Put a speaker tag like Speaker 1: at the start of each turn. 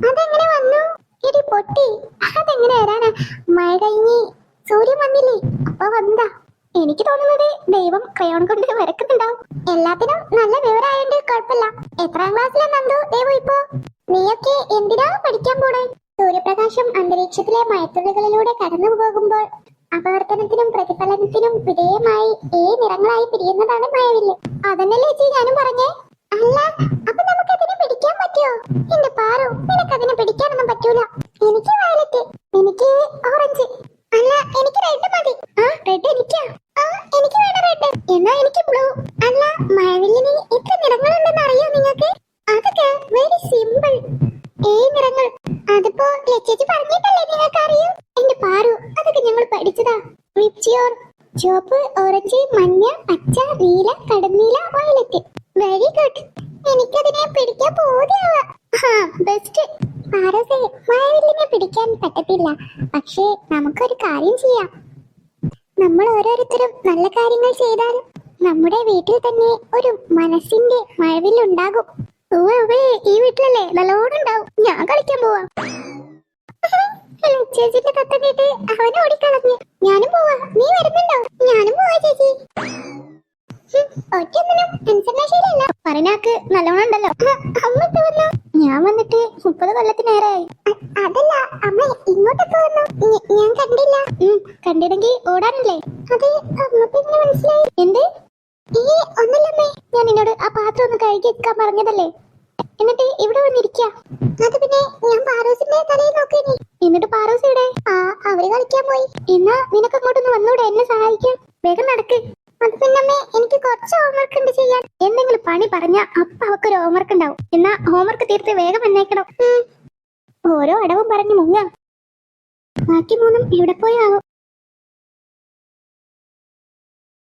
Speaker 1: അതെങ്ങനെ വന്നു? ഇടി പൊട്ടി, അതെങ്ങനെ വരാനാ? മഴ കഴിഞ്ഞ് സൂര്യൻ വന്നില്ലേ, അപ്പൊ വന്നതാ. എനിക്ക് തോന്നുന്നത് ദൈവം ക്രയോൺ കൊണ്ട് വരക്കുന്നുണ്ടാവും. എല്ലാത്തിനും നല്ല വിവരമായോണ്ട് കുഴപ്പമില്ല. എത്രാം ക്ലാസ്സിലാ നന്ദു ദൈവം ഇപ്പോ? നീയൊക്കെ എന്തിനാ പഠിക്കാൻ പോണേ? സൂര്യപ്രകാശം അന്തരീക്ഷത്തിലെ മഴത്തുള്ളികളിലൂടെ കടന്നു പോകുമ്പോൾ അപവർത്തനത്തിനും പ്രതിഫലനത്തിനും വിധേയമായി നിറങ്ങളായി പിരിയുന്നതാണ് മഴവില്ല്. അതന്നല്ലേ ചേച്ചി ഞാനും പറഞ്ഞേ. അല്ല, അപ്പൊ നമുക്ക് അതിനെ പിടിക്കാൻ പറ്റുമോ? എന്റെ പാറു, നിനക്ക് അതിനെ പിടിക്കാനൊന്നും പറ്റൂല. എനിക്ക് വയലറ്റ്, എനിക്ക് ഓറഞ്ച്, അല്ല എനിക്ക് റെഡ് മതി. റെഡ് എനിക്കാ. എനിക്ക് വേണം റെഡ്. എന്നാ എനിക്ക് ബ്ലൂ. അല്ല, മഴവില്ലിന് ഇത്ര നിറങ്ങളുണ്ടെന്ന് അറിയോ നിങ്ങൾക്ക്? അതൊക്കെ വെരി സിമ്പിൾ. നിറങ്ങൾ അതിപ്പോ ലച്ചേച്ചി പറഞ്ഞിട്ടല്ലേ നിങ്ങൾക്ക് അറിയൂ? എന്റെ പാറു, അതൊക്കെ ഞങ്ങൾ പഠിച്ചതാ. വിപ്സിയോർ, ചുവപ്പ്, ഓറഞ്ച്, മഞ്ഞ, പച്ച, നീല, കടന്നീല, വയലറ്റ്. Very good. എനിക്കതിനെ പിടിക്കാൻ പോവുകയാവാ. ബെസ്റ്റ്. പാറസേ, മഴവില്ലിനെ പിടിക്കാൻ പറ്റത്തില്ല. പക്ഷേ നമുക്കൊരു കാര്യം ചെയ്യാം. നമ്മൾ ഓരോരുത്തരും നല്ല കാര്യങ്ങൾ ചെയ്താൽ നമ്മുടെ വീട്ടിൽ തന്നെ ഒരു മനസ്സിന്റെ മഴവില്ലുണ്ടാകും. ഈ വീട്ടിലല്ലേ നല്ലോണം ഉണ്ടാവും. ഞാൻ കളിക്കാൻ പോവാ. ചേച്ചിന്റെ കത്ത കേട്ട് അവൻ ഓടിക്കളഞ്ഞു. ഞാനും പോവാ. നീ വരുന്നുണ്ടോ? ഞാനും പോവാ ചേച്ചി. ഒറ്റൊന്നിനും ടെൻഷനാശീലല്ല. പറഞ്ഞാക്ക് നല്ലോണം ഉണ്ടല്ലോ. അമ്മ ഇട്ട് വന്നു. ഞാൻ വന്നിട്ട് 30 കൊല്ലത്തിനേറെയായി. അതല്ല അമ്മ ഇങ്ങോട്ടൊക്കെ വന്നു. ഞാൻ കണ്ടില്ല. കണ്ടിടെങ്കിൽ ഓടാനല്ലേ? അത് അമ്മക്ക് എങ്ങനെ മനസ്സിലായി? എന്ത്? ഒന്നല്ലമ്മേ, ഞാൻ നിന്നോട് ആ പാത്രം ഒന്ന് കഴുകി വെക്കാൻ പറഞ്ഞതല്ലേ. എന്നിട്ട് ഇവിടെ വന്നിരിക്ക. അത് പിന്നെ ഞാൻ പാറൂസിന്റെ തലയിൽ നോക്കിനി. എന്നിട്ട് പാറൂസ് ഇവിടെ? അവര് കളിക്കാൻ പോയി. എന്നാ നിനക്ക് അങ്ങോട്ടൊന്ന് വന്നൂടെ എന്നെ സഹായിക്കാൻ? വേഗം നടക്ക്. അത് പിന്നെ എനിക്ക് കുറച്ച് ഹോംവർക്ക് ഉണ്ട് ചെയ്യാൻ. എന്തെങ്കിലും പണി പറഞ്ഞാ അപ്പൊ അവക്കൊരു ഹോംവർക്ക് ഉണ്ടാവും. എന്നാ ഹോംവർക്ക് തീർത്ത് വേഗം വന്നേക്കണം. ഓരോ അടവും പറഞ്ഞു മുങ്ങ. ബാക്കി മൂന്നും ഇവിടെ പോയാവോ?